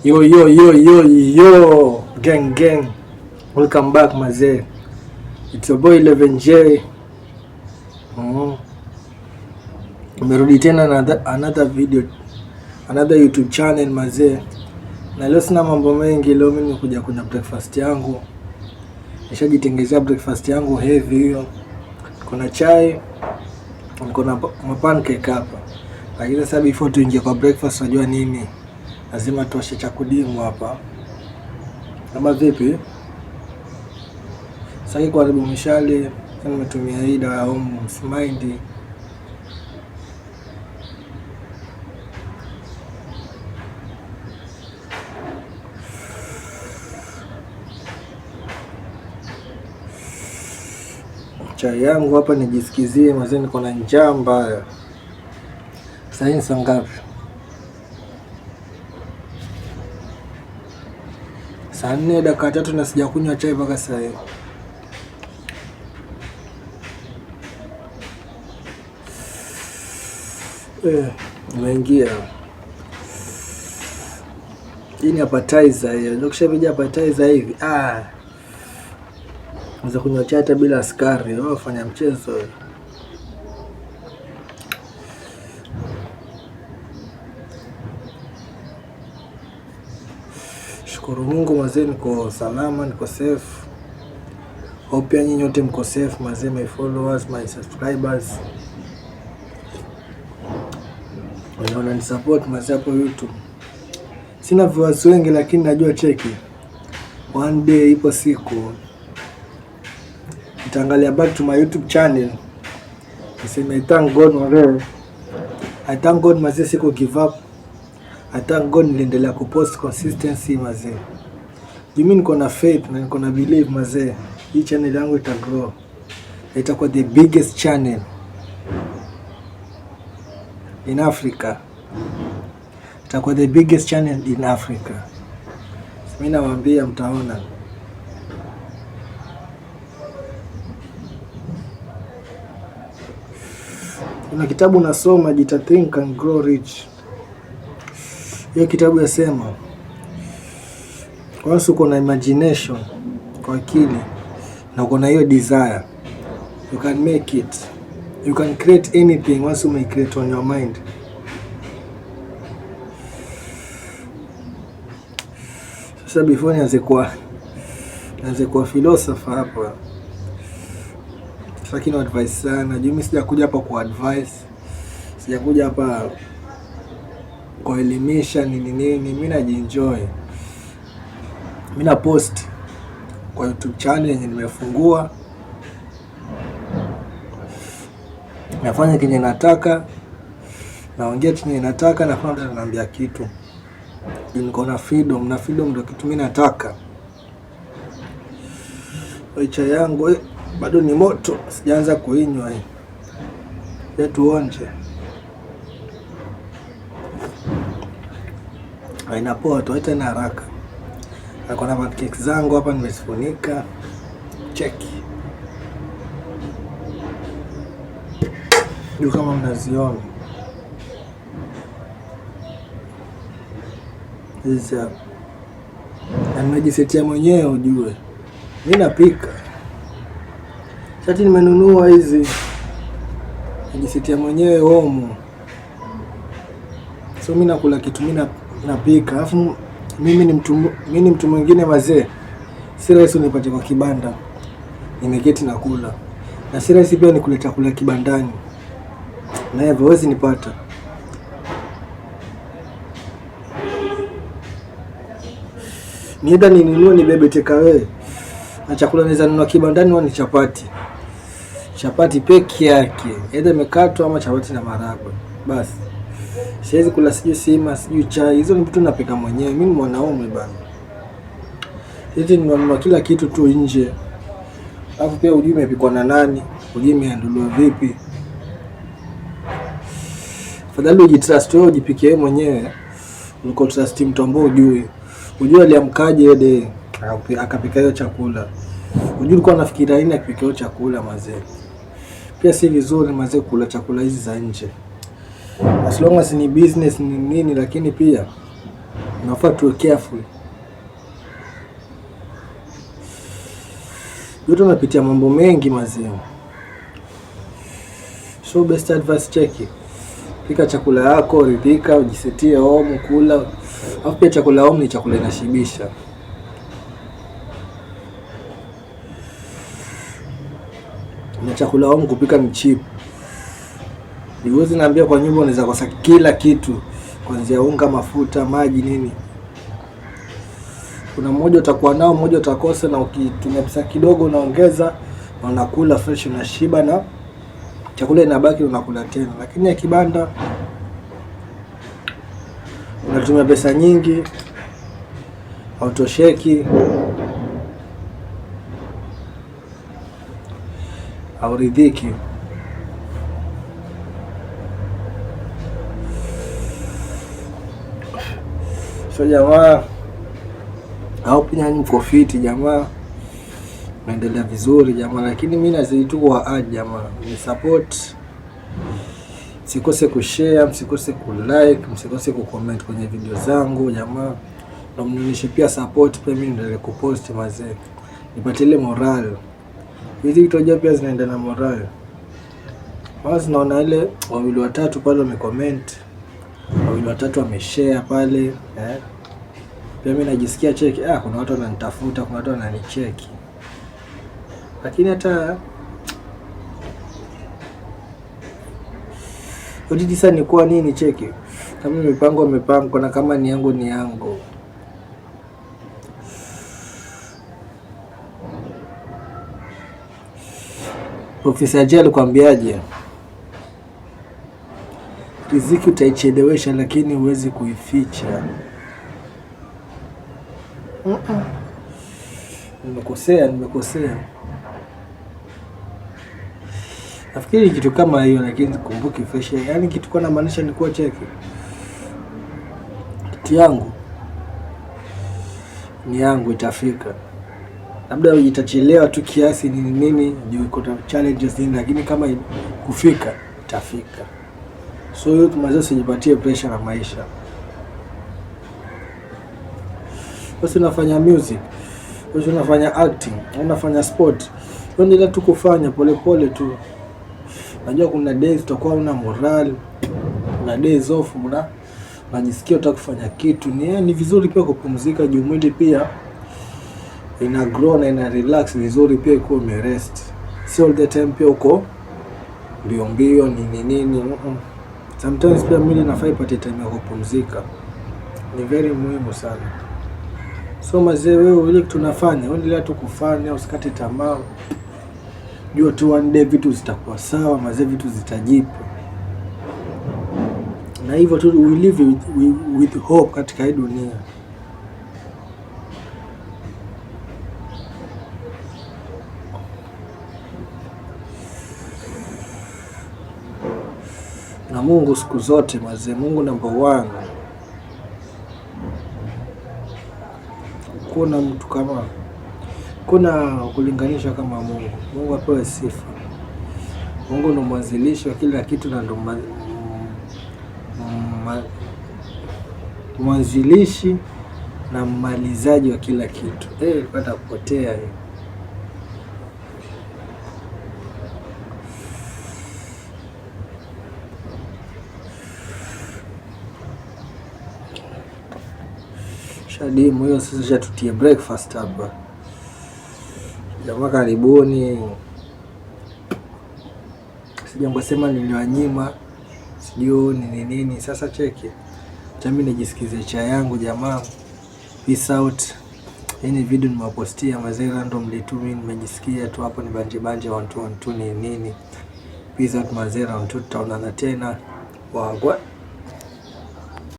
Yo, gang, welcome back mazee. It's your boy 11J. Umerudi tena na another video, another YouTube channel mazee. Na leo sina mambo mengi, leo mimi kuja kuna breakfast yangu. Nishajitengezea breakfast yangu heavy hiyo. Kuna chai, kuna pancake hapa. Lakini sasa before tuingie kwa breakfast, unajua nini? Lazima tuoshe chakudimu hapa. Kama vipi? Sasa kwa karibu mishale, nimetumia hii dawa ya home Mind. Chai yangu hapa nijisikizie mazee, niko na njaa mbaya. Sasa ni saa ngapi? Saa 4 dakika 3 na sijakunywa chai mpaka sasa hivi. Nimeingia. Hii ni appetizer hiyo. Nikishapiga appetizer hivi, unaweza kunywa chai hata bila sukari. Wewe fanya mchezo. Shukuru Mungu mazee, niko salama, niko safe. Hope nyinyi nyote mko safe mazee, my followers, my subscribers. Unaona ni support mazee hapo YouTube. Sina viewers wengi lakini najua cheki. One day ipo siku nitaangalia back to my YouTube channel. Niseme thank God mazee. I thank God mazee, siko give up. I thank God niliendelea kupost consistency mazee. Mimi niko na faith na niko na believe mazee, hii channel yangu itagrow. Itakuwa the biggest channel in Africa. Itakuwa the biggest channel in Africa. Mimi nawaambia mtaona. Kuna kitabu nasoma jita Think and Grow Rich. Hiyo kitabu yasema, once uko na imagination kwa akili na uko na hiyo desire, you can make it. You can create anything once you make create on your mind. Sasa before nianze kuwa philosopher hapa, lakini advice sana. Mimi sijakuja hapa kwa advice. Sijakuja hapa kwa elimisha nini. Mimi najienjoy. Mimi na post kwa YouTube channel yenye nimefungua. Nafanya kenye nataka. Naongea chenye nataka, na kama ananiambia kitu. Niko na freedom, na freedom ndio kitu mimi nataka. Chai yangu bado ni moto, sijaanza kuinywa hii. Yetu onje. Haina poa tu, hata na haraka. Niko na pancakes zangu hapa nimezifunika. Cheki. Ndio kama mnaziona. Hizi nimejisetia mwenyewe ujue. Mimi napika. Sasa nimenunua hizi. Nimejisetia mwenyewe home. So mimi nakula kitu, mimi napika. Alafu mimi ni mtu mwingine mazee. Si rahisi unipate kwa kibanda. Nimeketi na kula. Na si rahisi pia nikuleta kula kibandani. Na hivyo huwezi nipata. Nienda ninunue nibebe takeaway. Na chakula naweza nunua kibandani au ni chapati. Chapati peke yake. Aidha imekatwa ama chapati na maharagwe. Basi. Siwezi kula sijui sima, sijui chai. Hizo ni vitu napika mwenyewe. Mimi ni mwanaume bana. Hizi ninanunua kila kitu tu nje. Alafu pia hujui imepikwa na nani, hujui imeandaliwa vipi. Fadhali ujitrust wewe, ujipikie wewe mwenyewe. Uko trust mtu ambaye hujui. Hujui aliamkaje yeye akapika hiyo chakula. Hujui alikuwa anafikiria nini akipika hiyo chakula mazee. Pia si vizuri mazee kula chakula hizi za nje. as long as ni business ni nini, lakini pia unafaa tuwe careful. Yote unapitia mambo mengi mazee. So best advice, cheki, pika chakula yako, ridhika, ujisetie home, kula. Alafu pia chakula home ni chakula inashibisha. Na chakula home kupika ni cheap. Niwezi naambia kwa nyumba unaweza kosa kila kitu, kuanzia unga, mafuta, maji, nini. Kuna mmoja utakuwa nao, mmoja utakosa, na ukitumia pesa kidogo unaongeza na unakula fresh, unashiba na chakula inabaki unakula tena. Lakini ya kibanda unatumia pesa nyingi, hautosheki, hauridhiki. So jamaa, au pia mko fiti jamaa, naendelea vizuri jamaa, lakini mimi nazidi tu kwa aje jamaa, ni support, msikose kushare, msikose kulike, msikose kucomment kwenye video zangu jamaa, na mnionyeshe pia support pia mimi niendelee kupost mazee, nipate ile morale. Hizi vitu pia zinaenda na morale. Basi naona ile wawili watatu pale wamecomment, wawili watatu wameshare pale, pia mimi najisikia cheki, kuna watu wananitafuta, kuna watu wananicheki. Lakini hata udidi sana ni kwa nini cheki? Kama mipango na kama ni yangu ni yangu. Profesa Jay alikwambiaje? Riziki utaichelewesha lakini huwezi kuificha. Nimekosea. Nafikiri kitu kama hiyo, lakini kumbuki fresh. Yaani kitu kwa na maanisha ni kuwa cheki. Kitu yangu ni yangu, itafika. Labda itachelewa tu kiasi nini juu kuna challenges nini, lakini kama kufika itafika. So hiyo tumaze usijipatie pressure na maisha. Wewe unafanya music, wewe unafanya acting, unafanya sport, endelea tu kufanya pole tu. Najua kuna days utakuwa una morale, kuna days off, unajisikia utakufanya kitu. Ni vizuri pia kupumzika juu mwili pia ina grow na ina relax vizuri, pia iko umerest. Si all the time pia uko mbio nini. Sometimes pia mwili inafaa ipate time ya kupumzika. Ni very muhimu sana. So mazee, wewe ile kitu unafanya, endelea tu kufanya, usikate tamaa. Jua tu one day vitu zitakuwa sawa, mazee, vitu zitajipa. Na hivyo tu we live with hope katika hii dunia. Na Mungu siku zote mazee, Mungu number one. Kuna mtu kama, kuna kulinganisha kama Mungu. Mungu apewe sifa. Mungu ndo mwanzilishi wa kila kitu na ndo mwanzilishi na mmalizaji wa kila kitu. Pata kupotea shadimu hiyo. Sasa shatutie breakfast hapa jamaa, karibuni. Sijambo sema niliwanyima sijui nini. Sasa cheki, mimi nijisikize cha yangu jamaa. Peace out. Hii video nimepostia mazee randomly tu, mimi nimejisikia tu hapo ni banje 1 2 nini. Peace out mazee, round 2 tutaonana tena. Wagwa.